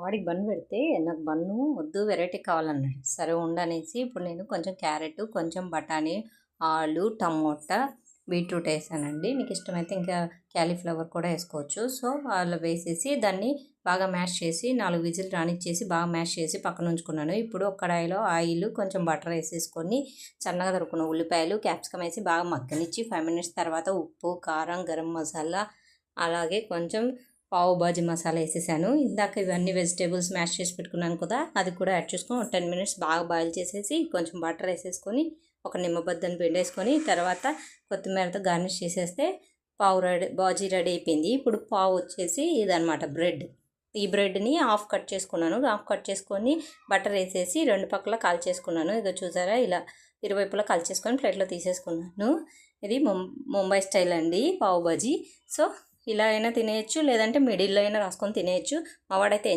వాడికి బన్ పెడితే నాకు బన్ను వద్దు వెరైటీ కావాలన్నాడు. సరే ఉండనేసి ఇప్పుడు నేను కొంచెం క్యారెట్, కొంచెం బఠానీ, ఆలు, టమోటా, బీట్రూట్ వేసానండి. మీకు ఇష్టమైతే ఇంకా క్యాలీఫ్లవర్ కూడా వేసుకోవచ్చు. సో అలా వేసేసి దాన్ని బాగా మ్యాష్ చేసి 4 విజిల్ రానిచ్చేసి బాగా మ్యాష్ చేసి పక్కన ఉంచుకున్నాను. ఇప్పుడు ఒక కడాయిలో ఆయిల్, కొంచెం బటర్ వేసేసుకొని సన్నగా తరుక్కున్న ఉల్లిపాయలు, క్యాప్సికమ్ వేసి బాగా మగ్గనిచ్చి 5 మినిట్స్ తర్వాత ఉప్పు, కారం, గరం మసాలా అలాగే కొంచెం పావు బాజీ మసాలా వేసేసాను. ఇందాక ఇవన్నీ వెజిటేబుల్స్ మ్యాష్ చేసి పెట్టుకున్నాను కదా, అది కూడా యాడ్ చేసుకొని 10 మినిట్స్ బాగా బాయిల్ చేసేసి కొంచెం బటర్ వేసేసుకొని ఒక నిమ్మబద్దను పిండేసుకొని తర్వాత కొత్తిమీరతో గార్నిష్ చేసేస్తే పావు బాజీ రెడీ అయిపోయింది. ఇప్పుడు పావు వచ్చేసి ఇదనమాట బ్రెడ్. ఈ బ్రెడ్ని హాఫ్ కట్ చేసుకున్నాను. హాఫ్ కట్ చేసుకొని బటర్ వేసేసి 2 పక్కల కాల్చేసుకున్నాను. ఇక చూసారా ఇలా ఇరువైపులా కాల్చేసుకొని ప్లేట్లో తీసేసుకున్నాను. ఇది ముంబై స్టైల్ అండి పావు బాజీ. సో ఇలా అయినా తినేయచ్చు, లేదంటే మిడిల్లో అయినా రాసుకొని తినేయచ్చు. మా వాడైతే